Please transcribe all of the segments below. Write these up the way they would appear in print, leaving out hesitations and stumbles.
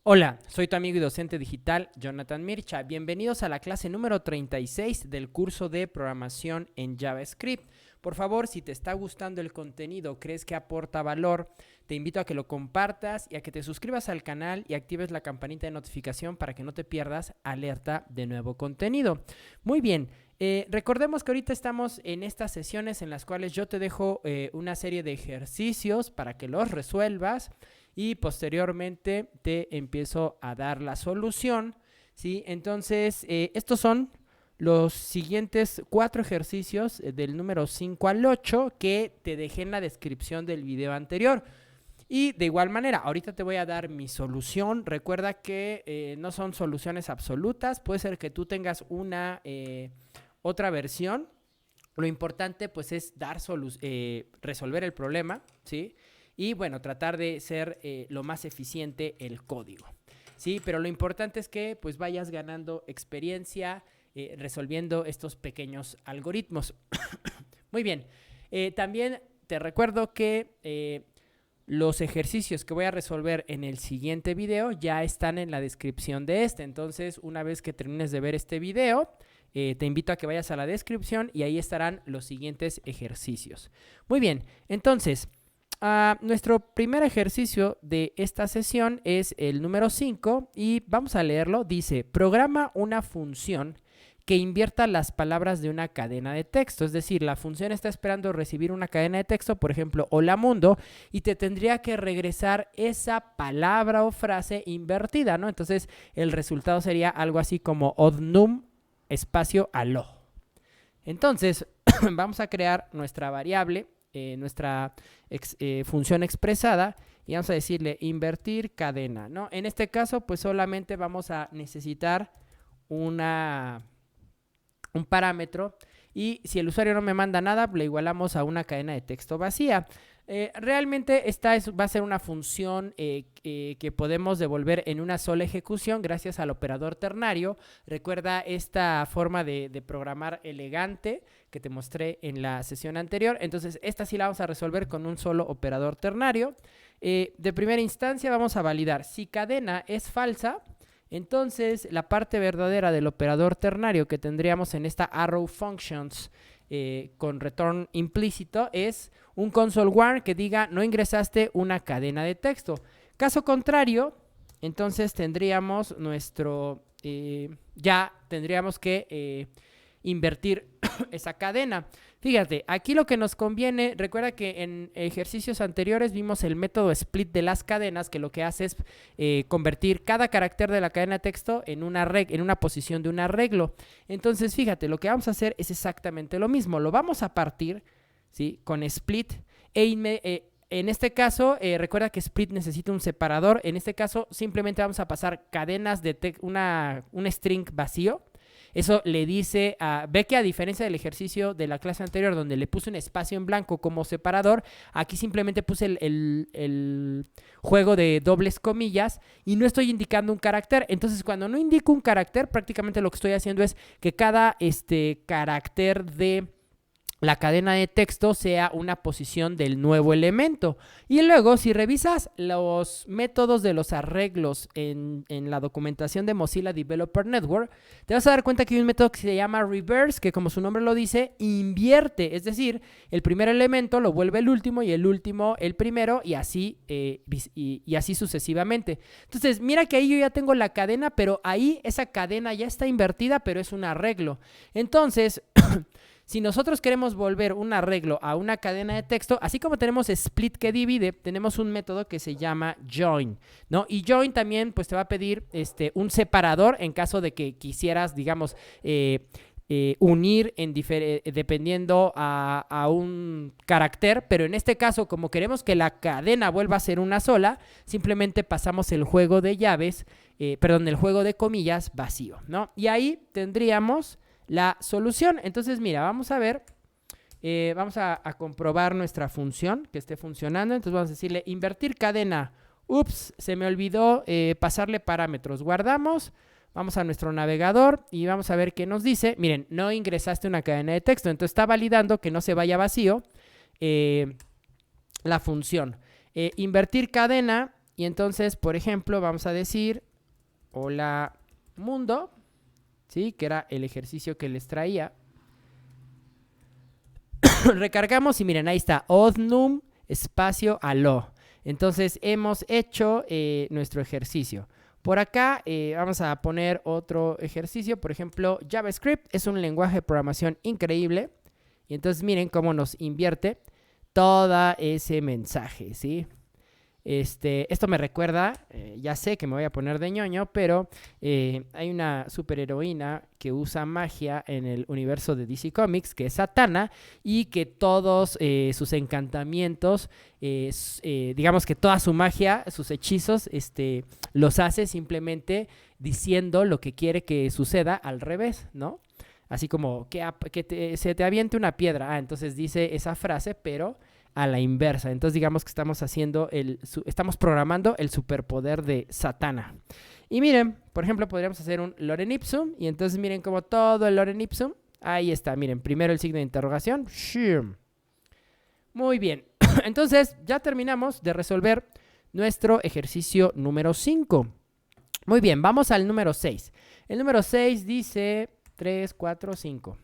Hola, soy tu amigo y docente digital Jonathan Mircha. Bienvenidos a la clase número 36 del curso de programación en JavaScript. Por favor, si te está gustando el contenido, crees que aporta valor, te invito a que lo compartas y a que te suscribas al canal y actives la campanita de notificación para que no te pierdas alerta de nuevo contenido. Muy bien, recordemos que ahorita estamos en estas sesiones en las cuales yo te dejo una serie de ejercicios para que los resuelvas y posteriormente te empiezo a dar la solución, ¿sí? Entonces, estos son los siguientes 4 ejercicios del número 5 al 8 que te dejé en la descripción del video anterior. Y de igual manera, ahorita te voy a dar mi solución. Recuerda que no son soluciones absolutas. Puede ser que tú tengas una otra versión. Lo importante pues es resolver el problema, ¿sí? Y bueno, tratar de ser lo más eficiente el código, ¿sí? Pero lo importante es que pues vayas ganando experiencia resolviendo estos pequeños algoritmos. Muy bien, también te recuerdo que los ejercicios que voy a resolver en el siguiente video ya están en la descripción de este. Entonces, una vez que termines de ver este video, te invito a que vayas a la descripción y ahí estarán los siguientes ejercicios. Muy bien, entonces, nuestro primer ejercicio de esta sesión es el número 5 y vamos a leerlo. Dice, programa una función que invierta las palabras de una cadena de texto. Es decir, la función está esperando recibir una cadena de texto, por ejemplo, hola mundo, y te tendría que regresar esa palabra o frase invertida, ¿no? Entonces, el resultado sería algo así como odnum espacio aló. Entonces, vamos a crear nuestra variable, nuestra función expresada, y vamos a decirle invertir cadena, ¿no? En este caso, pues solamente vamos a necesitar un parámetro, y si el usuario no me manda nada, le igualamos a una cadena de texto vacía. Realmente esta va a ser una función que podemos devolver en una sola ejecución gracias al operador ternario. Recuerda esta forma de programar elegante que te mostré en la sesión anterior. Entonces esta sí la vamos a resolver con un solo operador ternario. De primera instancia vamos a validar si cadena es falsa. Entonces, la parte verdadera del operador ternario que tendríamos en esta arrow functions con return implícito es un console warn que diga no ingresaste una cadena de texto. Caso contrario, entonces tendríamos ya tendríamos que invertir esa cadena. Fíjate, aquí lo que nos conviene, recuerda que en ejercicios anteriores vimos el método split de las cadenas, que lo que hace es convertir cada carácter de la cadena de texto en una posición de un arreglo. Entonces, fíjate, lo que vamos a hacer es exactamente lo mismo. Lo vamos a partir, ¿sí?, con split en este caso, recuerda que split necesita un separador. En este caso, simplemente vamos a pasar cadenas de un string vacío. Eso le dice, ve que a diferencia del ejercicio de la clase anterior donde le puse un espacio en blanco como separador, aquí simplemente puse el juego de dobles comillas y no estoy indicando un carácter. Entonces, cuando no indico un carácter, prácticamente lo que estoy haciendo es que cada carácter de la cadena de texto sea una posición del nuevo elemento. Y luego, si revisas los métodos de los arreglos en la documentación de Mozilla Developer Network, te vas a dar cuenta que hay un método que se llama reverse, que como su nombre lo dice, invierte. Es decir, el primer elemento lo vuelve el último y el último el primero y así, y así sucesivamente. Entonces, mira que ahí yo ya tengo la cadena, pero ahí esa cadena ya está invertida, pero es un arreglo. Entonces, si nosotros queremos volver un arreglo a una cadena de texto, así como tenemos split que divide, tenemos un método que se llama join, ¿no? Y join también pues te va a pedir un separador en caso de que quisieras, digamos, unir dependiendo a un carácter, pero en este caso, como queremos que la cadena vuelva a ser una sola, simplemente pasamos el juego de llaves, el juego de comillas vacío, ¿no? Y ahí tendríamos la solución. Entonces, mira, vamos a ver, vamos a comprobar nuestra función que esté funcionando. Entonces vamos a decirle invertir cadena. Ups, se me olvidó pasarle parámetros. Guardamos, vamos a nuestro navegador y vamos a ver qué nos dice. Miren, no ingresaste una cadena de texto, entonces está validando que no se vaya vacío la función. Invertir cadena Y entonces, por ejemplo, vamos a decir, hola mundo, ¿sí? Que era el ejercicio que les traía. Recargamos y miren, ahí está, odnum espacio aló. Entonces hemos hecho nuestro ejercicio. Por acá vamos a poner otro ejercicio. Por ejemplo, JavaScript es un lenguaje de programación increíble. Y entonces miren cómo nos invierte todo ese mensaje, ¿sí? Esto me recuerda, ya sé que me voy a poner de ñoño, pero hay una superheroína que usa magia en el universo de DC Comics, que es Zatanna, y que todos sus encantamientos, digamos que toda su magia, sus hechizos, los hace simplemente diciendo lo que quiere que suceda al revés, ¿no? Así como que se te aviente una piedra. Entonces dice esa frase, pero a la inversa. Entonces digamos que estamos programando el superpoder de Zatanna. Y miren, por ejemplo, podríamos hacer un lorem ipsum. Y entonces miren como todo el lorem ipsum. Ahí está, miren, primero el signo de interrogación. Muy bien. Entonces ya terminamos de resolver nuestro ejercicio número 5. Muy bien, vamos al número 6. El número 6 dice 3, 4, 5.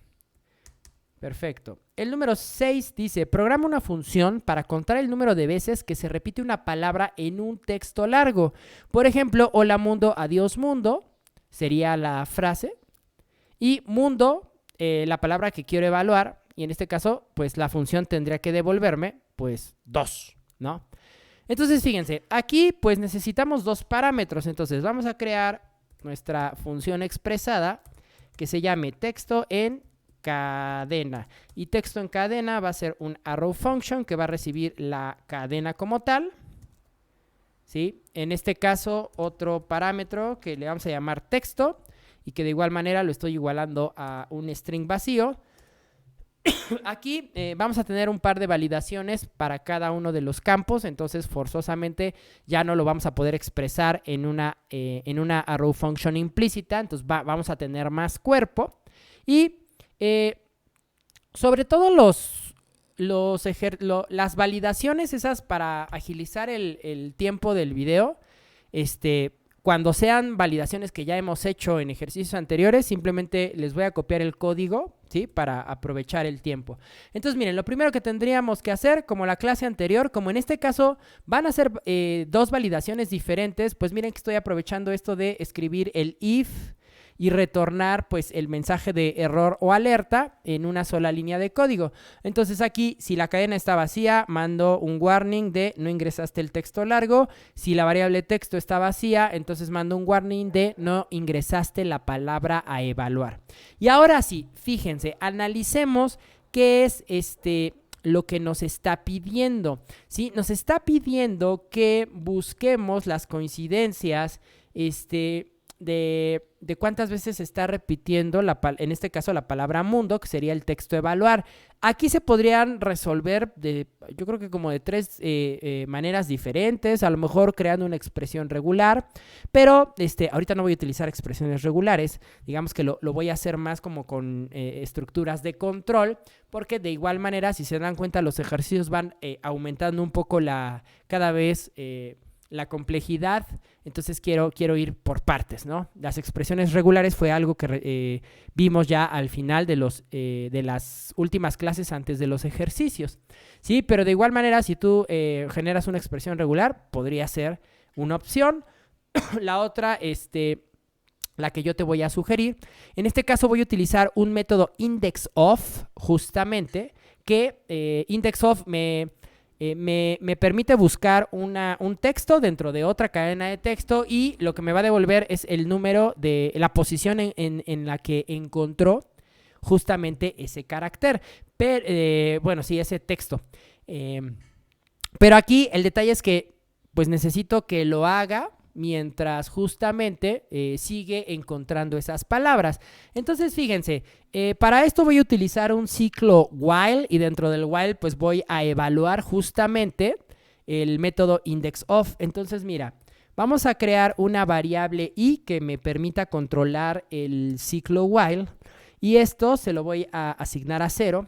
Perfecto. El número 6 dice, programa una función para contar el número de veces que se repite una palabra en un texto largo. Por ejemplo, hola mundo, adiós mundo, sería la frase. Y mundo, la palabra que quiero evaluar. Y en este caso, pues la función tendría que devolverme, pues 2, ¿no? Entonces, fíjense, aquí pues necesitamos 2 parámetros. Entonces, vamos a crear nuestra función expresada que se llame texto en cadena. Y texto en cadena va a ser un arrow function que va a recibir la cadena como tal, ¿sí? En este caso, otro parámetro que le vamos a llamar texto y que de igual manera lo estoy igualando a un string vacío. Aquí vamos a tener un par de validaciones para cada uno de los campos, entonces forzosamente ya no lo vamos a poder expresar en una arrow function implícita, entonces vamos a tener más cuerpo. Y sobre todo las validaciones esas para agilizar el tiempo del video, cuando sean validaciones que ya hemos hecho en ejercicios anteriores, simplemente les voy a copiar el código, ¿sí? Para aprovechar el tiempo. Entonces, miren, lo primero que tendríamos que hacer, como la clase anterior, como en este caso van a ser 2 validaciones diferentes, pues miren que estoy aprovechando esto de escribir el if y retornar pues el mensaje de error o alerta en una sola línea de código. Entonces aquí, si la cadena está vacía, mando un warning de no ingresaste el texto largo. Si la variable texto está vacía, entonces mando un warning de no ingresaste la palabra a evaluar. Y ahora sí, fíjense, analicemos qué es lo que nos está pidiendo, ¿sí? Nos está pidiendo que busquemos las coincidencias, de cuántas veces se está repitiendo, en este caso, la palabra mundo, que sería el texto evaluar. Aquí se podrían resolver, yo creo que como de 3 maneras diferentes, a lo mejor creando una expresión regular, pero ahorita no voy a utilizar expresiones regulares, digamos que lo voy a hacer más como con estructuras de control, porque de igual manera, si se dan cuenta, los ejercicios van aumentando un poco cada vez la complejidad, entonces quiero ir por partes, ¿no? Las expresiones regulares fue algo que vimos ya al final de las últimas clases antes de los ejercicios, ¿sí? Pero de igual manera, si tú generas una expresión regular, podría ser una opción. La otra, la que yo te voy a sugerir, en este caso voy a utilizar un método indexOf, justamente, que indexOf me permite buscar un texto dentro de otra cadena de texto y lo que me va a devolver es el número de la posición en la que encontró justamente ese carácter. Bueno, sí, ese texto. Pero aquí el detalle es que pues necesito que lo haga mientras justamente sigue encontrando esas palabras. Entonces, fíjense, para esto voy a utilizar un ciclo while y dentro del while pues voy a evaluar justamente el método indexOf. Entonces, mira, vamos a crear una variable i que me permita controlar el ciclo while y esto se lo voy a asignar a 0.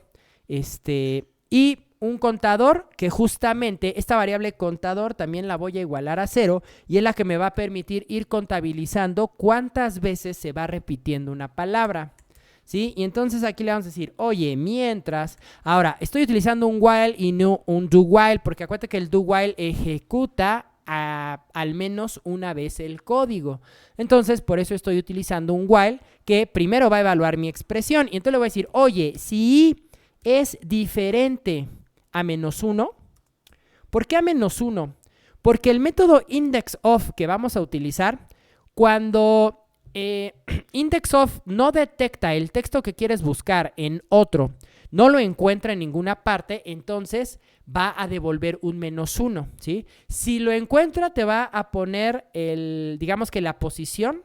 Y un contador que justamente esta variable contador también la voy a igualar a 0 y es la que me va a permitir ir contabilizando cuántas veces se va repitiendo una palabra. ¿Sí? Y entonces aquí le vamos a decir, oye, mientras, ahora estoy utilizando un while y no un do while, porque acuérdate que el do while ejecuta al menos una vez el código. Entonces, por eso estoy utilizando un while que primero va a evaluar mi expresión. Y entonces le voy a decir, oye, si i es diferente a -1, ¿por qué a -1? Porque el método indexOf que vamos a utilizar, cuando indexOf no detecta el texto que quieres buscar en otro, no lo encuentra en ninguna parte, entonces va a devolver un -1, ¿sí? Si lo encuentra, te va a poner digamos que la posición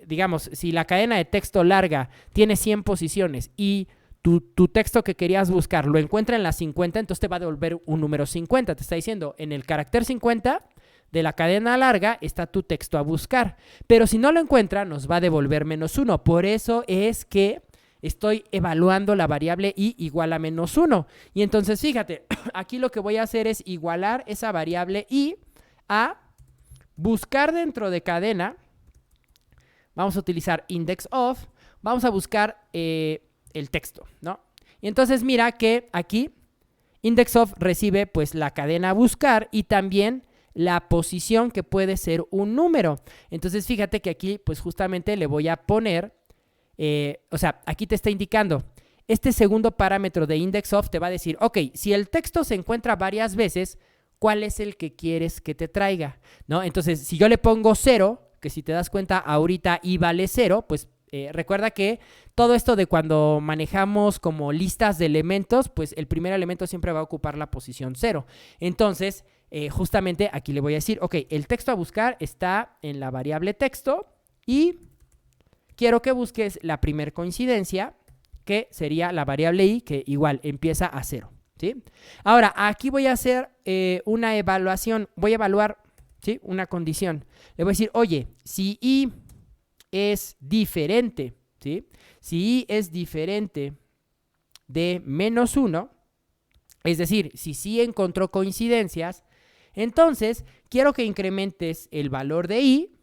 digamos, si la cadena de texto larga tiene 100 posiciones y tu texto que querías buscar lo encuentra en las 50, entonces te va a devolver un número 50. Te está diciendo, en el carácter 50 de la cadena larga está tu texto a buscar. Pero si no lo encuentra, nos va a devolver -1. Por eso es que estoy evaluando la variable i igual a -1. Y entonces, fíjate, aquí lo que voy a hacer es igualar esa variable i a buscar dentro de cadena. Vamos a utilizar indexOf. Vamos a buscar el texto, ¿no? Y entonces mira que aquí indexOf recibe pues la cadena a buscar y también la posición que puede ser un número. Entonces fíjate que aquí pues justamente le voy a poner, o sea, aquí te está indicando, este segundo parámetro de indexOf te va a decir, ok, si el texto se encuentra varias veces, ¿cuál es el que quieres que te traiga? ¿No? Entonces, si yo le pongo 0, que si te das cuenta ahorita i vale 0, pues recuerda que todo esto de cuando manejamos como listas de elementos, pues el primer elemento siempre va a ocupar la posición 0. Entonces, justamente aquí le voy a decir, ok, el texto a buscar está en la variable texto y quiero que busques la primer coincidencia, que sería la variable i, que igual empieza a 0. ¿Sí? Ahora, aquí voy a hacer una evaluación, voy a evaluar, ¿sí?, una condición. Le voy a decir, oye, si i es diferente, ¿sí?, si i es diferente de -1, es decir, si sí encontró coincidencias, entonces quiero que incrementes el valor de i,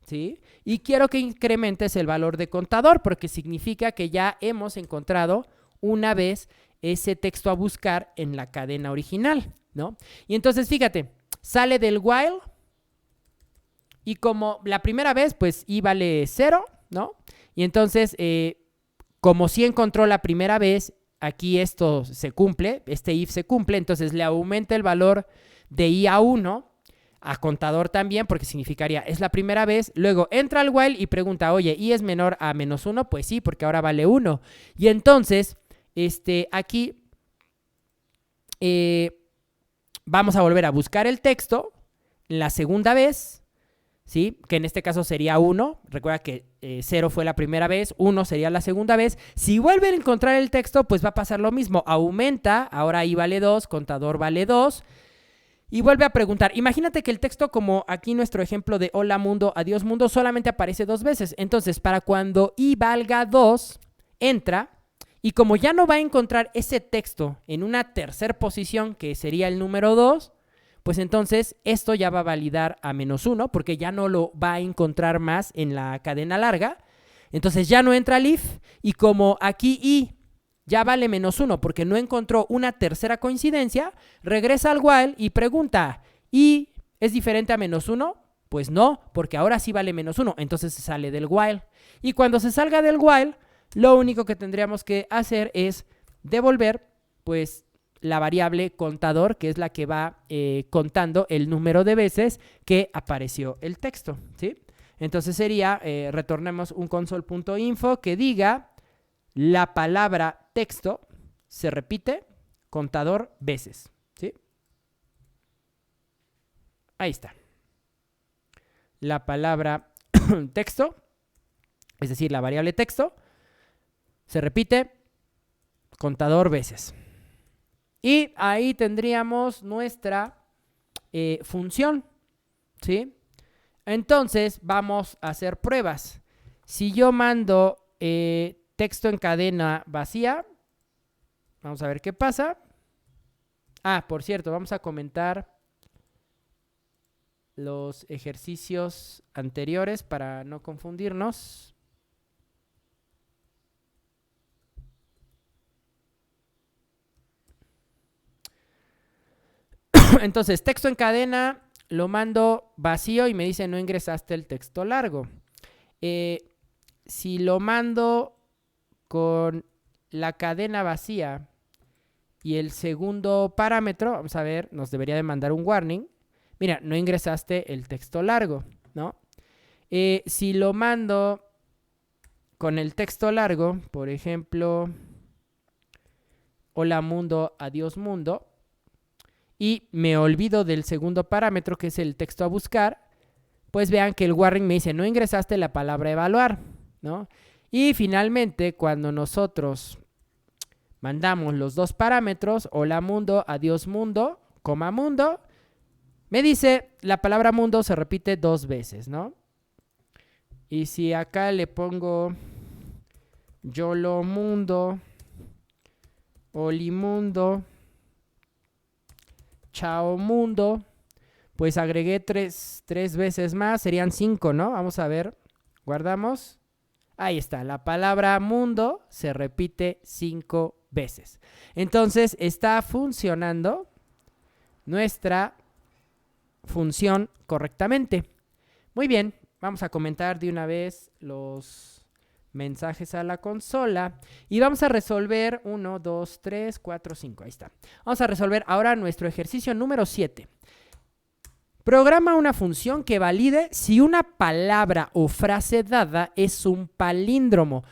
¿sí?, y quiero que incrementes el valor de contador, porque significa que ya hemos encontrado una vez ese texto a buscar en la cadena original, ¿no? Y entonces, fíjate, sale del while y como la primera vez, pues i vale 0, ¿no? Y entonces, como sí encontró la primera vez, aquí esto se cumple, este if se cumple, entonces le aumenta el valor de i a 1, a contador también, porque significaría, es la primera vez, luego entra al while y pregunta, oye, ¿i es menor a -1? Pues sí, porque ahora vale 1. Y entonces, aquí vamos a volver a buscar el texto la segunda vez, ¿sí?, que en este caso sería 1. Recuerda que 0 fue la primera vez, 1 sería la segunda vez. Si vuelven a encontrar el texto, pues va a pasar lo mismo. Aumenta, ahora i vale 2, contador vale 2. Y vuelve a preguntar. Imagínate que el texto, como aquí nuestro ejemplo de hola mundo, adiós mundo, solamente aparece 2 veces. Entonces, para cuando i valga 2, entra. Y como ya no va a encontrar ese texto en una tercera posición, que sería el número 2, pues entonces esto ya va a validar a -1, porque ya no lo va a encontrar más en la cadena larga. Entonces ya no entra el if, y como aquí i ya vale -1 porque no encontró una tercera coincidencia, regresa al while y pregunta, ¿i es diferente a -1? Pues no, porque ahora sí vale -1, entonces se sale del while. Y cuando se salga del while, lo único que tendríamos que hacer es devolver, pues, la variable contador, que es la que va contando el número de veces que apareció el texto, ¿sí? Entonces sería, retornemos un console.info que diga la palabra texto se repite contador veces, ¿sí? Ahí está. La palabra texto, es decir, la variable texto, se repite contador veces. Y ahí tendríamos nuestra función, ¿sí? Entonces vamos a hacer pruebas. Si yo mando texto en cadena vacía, Vamos a ver qué pasa. Ah, por cierto, vamos a comentar los ejercicios anteriores para no confundirnos. Entonces, texto en cadena, lo mando vacío y me dice no ingresaste el texto largo. Si lo mando con la cadena vacía y el segundo parámetro, vamos a ver, nos debería de mandar un warning. Mira, no ingresaste el texto largo, ¿no? Si lo mando con el texto largo, por ejemplo, hola mundo, adiós mundo, y me olvido del segundo parámetro, que es el texto a buscar, pues vean que el warning me dice, no ingresaste la palabra evaluar, ¿no? Y finalmente, cuando nosotros mandamos los dos parámetros, hola mundo, adiós mundo, coma mundo, me dice, la palabra mundo se repite 2 veces, ¿no? Y si acá le pongo yolo mundo, oli mundo, chao mundo, pues agregué 3 veces más, serían 5, ¿no? Vamos a ver, guardamos. Ahí está, la palabra mundo se repite 5 veces. Entonces está funcionando nuestra función correctamente. Muy bien, vamos a comentar de una vez los mensajes a la consola y vamos a resolver 1, 2, 3, 4, 5. Ahí está. Vamos a resolver ahora nuestro ejercicio número 7. Programa una función que valide si una palabra o frase dada es un palíndromo.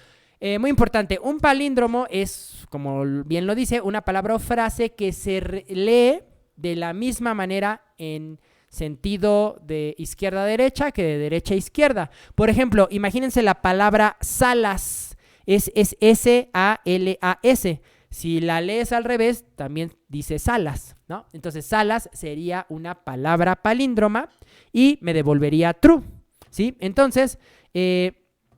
Muy importante, un palíndromo es, como bien lo dice, una palabra o frase que se lee de la misma manera en sentido de izquierda a derecha que de derecha a izquierda. Por ejemplo, imagínense la palabra salas, es S-A-L-A-S. Si la lees al revés, también dice salas, ¿no? Entonces, salas sería una palabra palíndroma y me devolvería true, ¿sí? Entonces,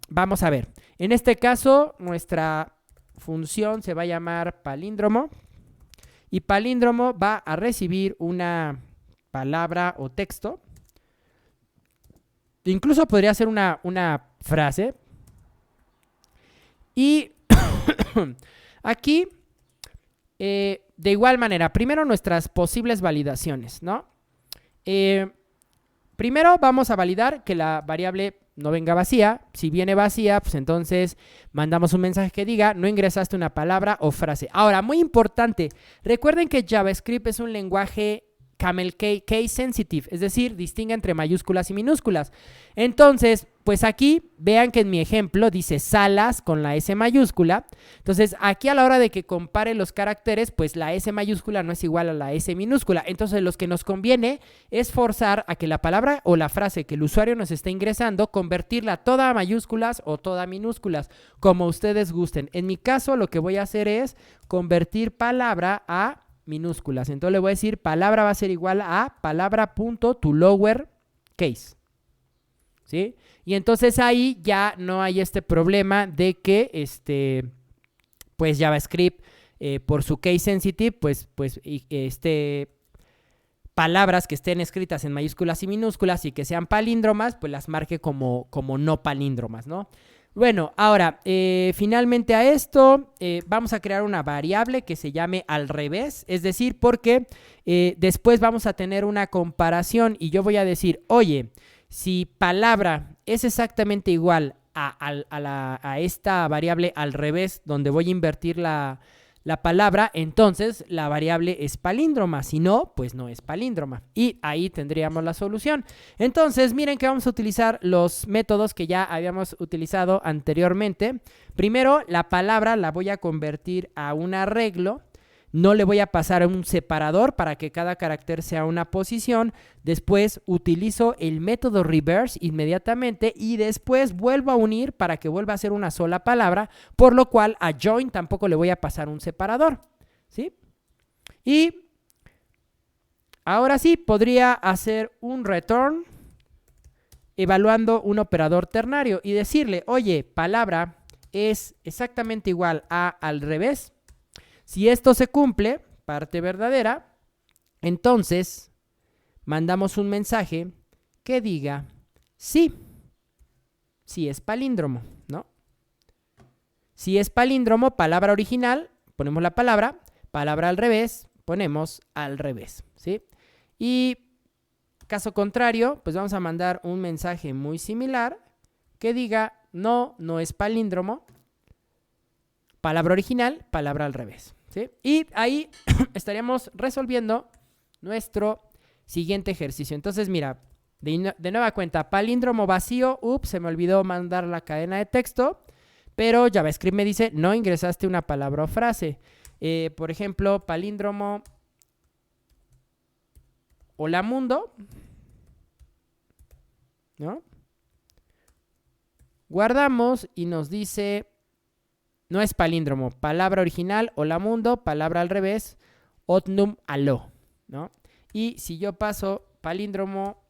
vamos a ver. En este caso, nuestra función se va a llamar palíndromo y palíndromo va a recibir una palabra o texto. Incluso podría ser una frase. Y aquí, de igual manera, primero nuestras posibles validaciones, ¿no? Primero vamos a validar que la variable no venga vacía. Si viene vacía, pues entonces mandamos un mensaje que diga no ingresaste una palabra o frase. Ahora, muy importante, recuerden que JavaScript es un lenguaje camel case sensitive, es decir, distingue entre mayúsculas y minúsculas. Entonces, pues aquí vean que en mi ejemplo dice salas con la S mayúscula. Entonces, aquí a la hora de que compare los caracteres, pues la S mayúscula no es igual a la S minúscula. Entonces, lo que nos conviene es forzar a que la palabra o la frase que el usuario nos está ingresando, convertirla toda a mayúsculas o toda a minúsculas, como ustedes gusten. En mi caso, lo que voy a hacer es convertir palabra a minúsculas. Entonces le voy a decir palabra va a ser igual a palabra.toLower case. ¿Sí? Y entonces ahí ya no hay este problema de que pues JavaScript por su case sensitive pues palabras que estén escritas en mayúsculas y minúsculas y que sean palíndromas, pues las marque como no palíndromas, ¿no? Bueno, ahora, finalmente a esto vamos a crear una variable que se llame al revés, es decir, porque después vamos a tener una comparación y yo voy a decir, oye, si palabra es exactamente igual a esta variable al revés, donde voy a invertir la palabra, entonces la variable es palíndroma. Si no, pues no es palíndroma. Y ahí tendríamos la solución. Entonces, miren que vamos a utilizar los métodos que ya habíamos utilizado anteriormente. Primero, la palabra la voy a convertir a un arreglo. No le voy a pasar un separador para que cada carácter sea una posición. Después utilizo el método reverse inmediatamente y después vuelvo a unir para que vuelva a ser una sola palabra, por lo cual a join tampoco le voy a pasar un separador, ¿sí? Y ahora sí podría hacer un return evaluando un operador ternario y decirle, oye, palabra es exactamente igual a al revés. Si esto se cumple, parte verdadera, entonces mandamos un mensaje que diga sí, sí es palíndromo, ¿no? Si es palíndromo, palabra original, ponemos la palabra al revés, ponemos al revés, ¿sí? Y caso contrario, pues vamos a mandar un mensaje muy similar que diga no, no es palíndromo, palabra original, palabra al revés, ¿sí? Y ahí estaríamos resolviendo nuestro siguiente ejercicio. Entonces, mira, de nueva cuenta, palíndromo vacío, ups, se me olvidó mandar la cadena de texto, pero JavaScript me dice, no ingresaste una palabra o frase. Por ejemplo, palíndromo hola mundo, ¿no? Guardamos y nos dice, no es palíndromo, palabra original, hola mundo, palabra al revés, otnum aló, ¿no? Y si yo paso palíndromo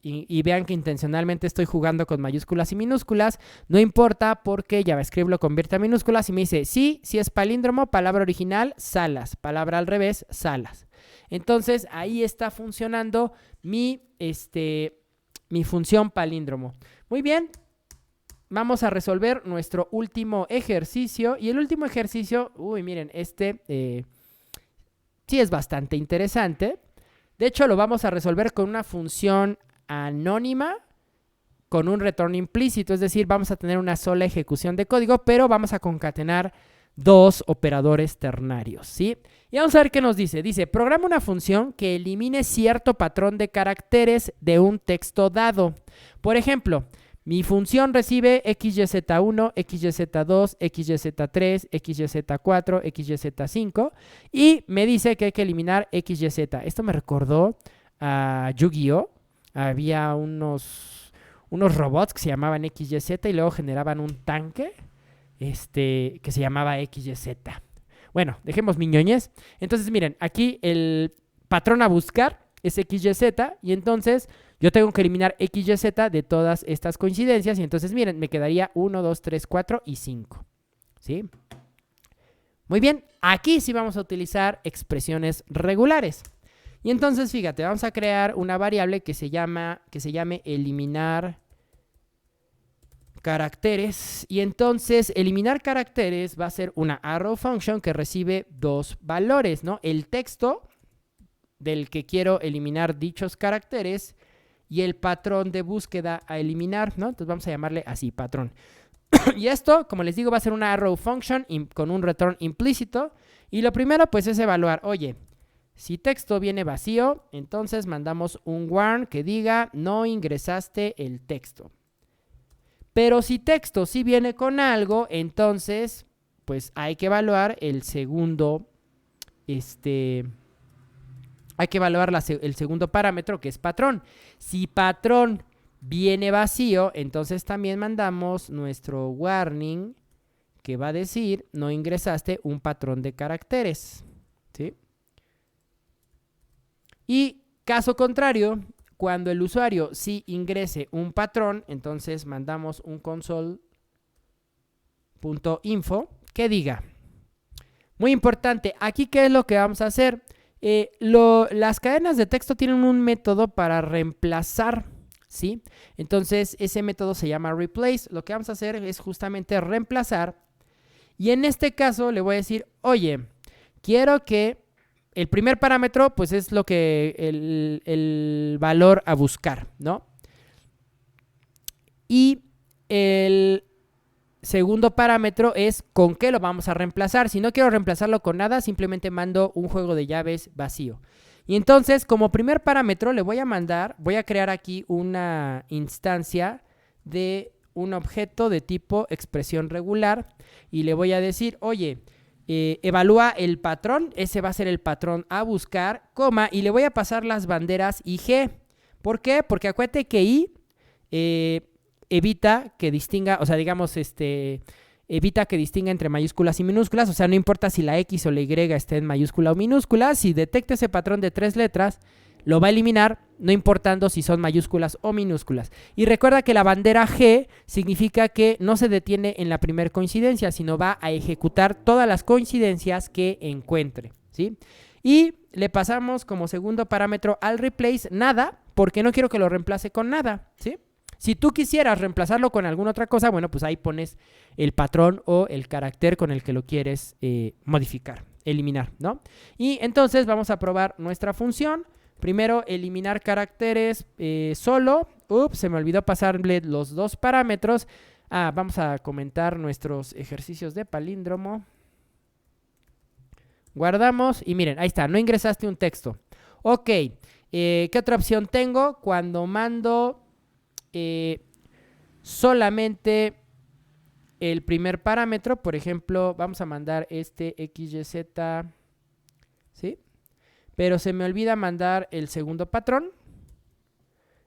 y vean que intencionalmente estoy jugando con mayúsculas y minúsculas, no importa porque JavaScript lo convierte a minúsculas y me dice, sí, sí es palíndromo, palabra original, salas, palabra al revés, salas. Entonces ahí está funcionando mi función palíndromo. Muy bien, vamos a resolver nuestro último ejercicio. Y el último ejercicio, miren, sí es bastante interesante. De hecho, lo vamos a resolver con una función anónima con un retorno implícito, es decir, vamos a tener una sola ejecución de código, pero vamos a concatenar dos operadores ternarios, ¿sí? Y vamos a ver qué nos dice. Dice, programa una función que elimine cierto patrón de caracteres de un texto dado. Por ejemplo, mi función recibe XYZ1, XYZ2, XYZ3, XYZ4, XYZ5 y me dice que hay que eliminar XYZ. Esto me recordó a Yu-Gi-Oh! Había unos robots que se llamaban XYZ y luego generaban un tanque que se llamaba XYZ. Bueno, dejemos miñoñez. Entonces, miren, aquí el patrón a buscar es XYZ y entonces yo tengo que eliminar XYZ de todas estas coincidencias y entonces, miren, me quedaría 1, 2, 3, 4 y 5. ¿Sí? Muy bien, aquí sí vamos a utilizar expresiones regulares. Y entonces, fíjate, vamos a crear una variable que se llame eliminar caracteres. Y entonces, eliminar caracteres va a ser una arrow function que recibe dos valores, ¿no? El texto del que quiero eliminar dichos caracteres y el patrón de búsqueda a eliminar, ¿no? Entonces vamos a llamarle así, patrón. Y esto, como les digo, va a ser una arrow function con un return implícito. Y lo primero, pues, es evaluar, oye, si texto viene vacío, entonces mandamos un warn que diga no ingresaste el texto. Pero si texto sí viene con algo, entonces, pues, hay que evaluar el segundo, hay que evaluar el segundo parámetro, que es patrón. Si patrón viene vacío, entonces también mandamos nuestro warning que va a decir no ingresaste un patrón de caracteres, ¿sí? Y caso contrario, cuando el usuario sí ingrese un patrón, entonces mandamos un console.info que diga, muy importante, aquí ¿qué es lo que vamos a hacer? Las cadenas de texto tienen un método para reemplazar, ¿sí? Entonces ese método se llama replace. Lo que vamos a hacer es justamente reemplazar y en este caso le voy a decir, oye, quiero que el primer parámetro pues es lo que el valor a buscar, ¿no? Y el segundo parámetro es con qué lo vamos a reemplazar. Si no quiero reemplazarlo con nada, simplemente mando un juego de llaves vacío. Y entonces, como primer parámetro, voy a crear aquí una instancia de un objeto de tipo expresión regular y le voy a decir, oye, evalúa el patrón, ese va a ser el patrón a buscar, coma, y le voy a pasar las banderas IG. ¿Por qué? Porque acuérdate que I evita que distinga, o sea, digamos, evita que distinga entre mayúsculas y minúsculas, o sea, no importa si la X o la Y esté en mayúscula o minúscula, si detecta ese patrón de 3 letras, lo va a eliminar no importando si son mayúsculas o minúsculas. Y recuerda que la bandera G significa que no se detiene en la primera coincidencia, sino va a ejecutar todas las coincidencias que encuentre, ¿sí? Y le pasamos como segundo parámetro al replace nada, porque no quiero que lo reemplace con nada, ¿sí? Si tú quisieras reemplazarlo con alguna otra cosa, bueno, pues ahí pones el patrón o el carácter con el que lo quieres modificar, eliminar, ¿no? Y entonces vamos a probar nuestra función. Primero, eliminar caracteres solo. Ups, se me olvidó pasarle los dos parámetros. Vamos a comentar nuestros ejercicios de palíndromo. Guardamos y miren, ahí está, no ingresaste un texto. Ok, ¿qué otra opción tengo? Cuando mando solamente el primer parámetro, por ejemplo, vamos a mandar este XYZ, ¿sí? Pero se me olvida mandar el segundo patrón.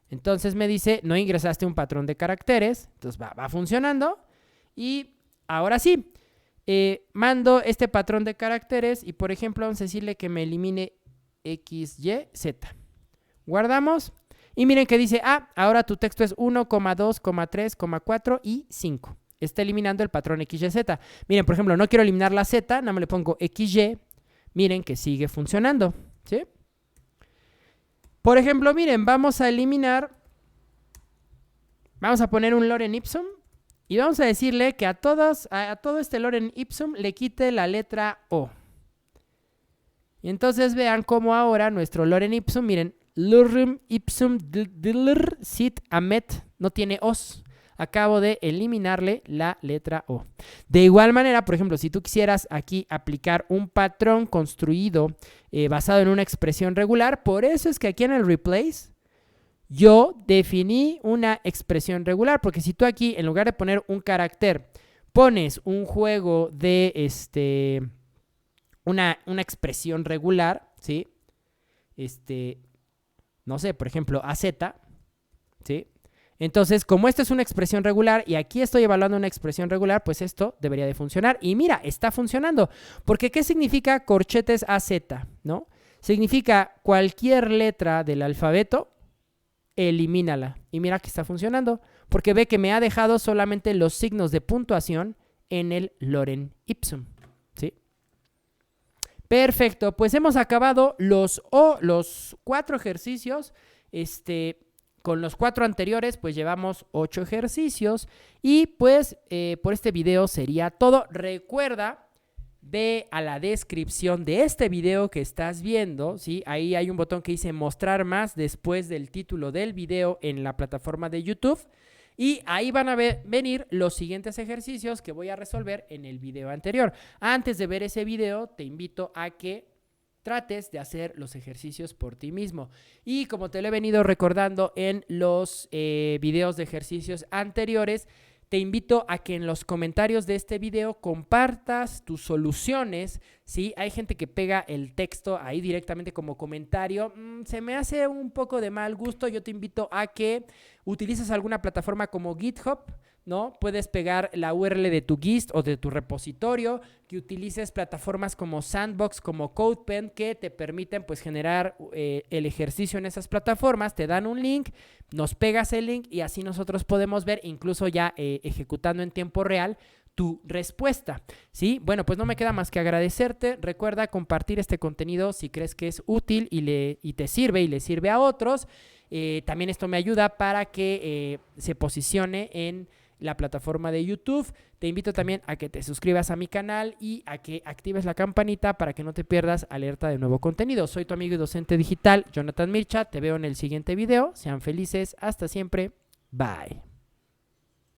Entonces me dice, no ingresaste un patrón de caracteres. Entonces va funcionando. Y ahora sí, mando este patrón de caracteres y, por ejemplo, vamos a decirle que me elimine XYZ. Guardamos. Y miren que dice, ahora tu texto es 1, 2, 3, 4 y 5. Está eliminando el patrón XYZ. Miren, por ejemplo, no quiero eliminar la Z, nada más le pongo XY. Miren que sigue funcionando, ¿sí? Por ejemplo, miren, vamos a eliminar, vamos a poner un lorem ipsum y vamos a decirle que a todo este lorem ipsum le quite la letra O. Y entonces vean cómo ahora nuestro lorem ipsum, miren, lorem ipsum sit amet, no tiene os. Acabo de eliminarle la letra O. De igual manera, por ejemplo, si tú quisieras aquí aplicar un patrón construido basado en una expresión regular, por eso es que aquí en el replace yo definí una expresión regular, porque si tú aquí en lugar de poner un carácter pones un juego de una expresión regular, ¿sí? No sé, por ejemplo, AZ, ¿sí? Entonces, como esto es una expresión regular y aquí estoy evaluando una expresión regular, pues esto debería de funcionar. Y mira, está funcionando. Porque ¿qué significa corchetes AZ? ¿No? Significa cualquier letra del alfabeto, elimínala. Y mira que está funcionando. Porque ve que me ha dejado solamente los signos de puntuación en el lorem ipsum. ¿Sí? Perfecto. Pues hemos acabado los 4 ejercicios. Con los 4 anteriores, pues llevamos 8 ejercicios. Y pues por este video sería todo. Recuerda, ve a la descripción de este video que estás viendo, ¿sí? Ahí hay un botón que dice mostrar más después del título del video en la plataforma de YouTube. Y ahí van a venir los siguientes ejercicios que voy a resolver en el video anterior. Antes de ver ese video, te invito a que trates de hacer los ejercicios por ti mismo. Y como te lo he venido recordando en los videos de ejercicios anteriores, te invito a que en los comentarios de este video compartas tus soluciones, ¿sí? Hay gente que pega el texto ahí directamente como comentario. Se me hace un poco de mal gusto. Yo te invito a que utilices alguna plataforma como GitHub, ¿no? Puedes pegar la URL de tu Gist o de tu repositorio, que utilices plataformas como Sandbox, como CodePen, que te permiten pues generar el ejercicio en esas plataformas, te dan un link, nos pegas el link y así nosotros podemos ver, incluso ya ejecutando en tiempo real, tu respuesta, ¿sí? Bueno, pues no me queda más que agradecerte. Recuerda compartir este contenido si crees que es útil y te sirve y le sirve a otros. También esto me ayuda para que se posicione en la plataforma de YouTube. Te invito también a que te suscribas a mi canal y a que actives la campanita para que no te pierdas alerta de nuevo contenido. Soy tu amigo y docente digital, Jonathan Mircha. Te veo en el siguiente video. Sean felices. Hasta siempre. Bye.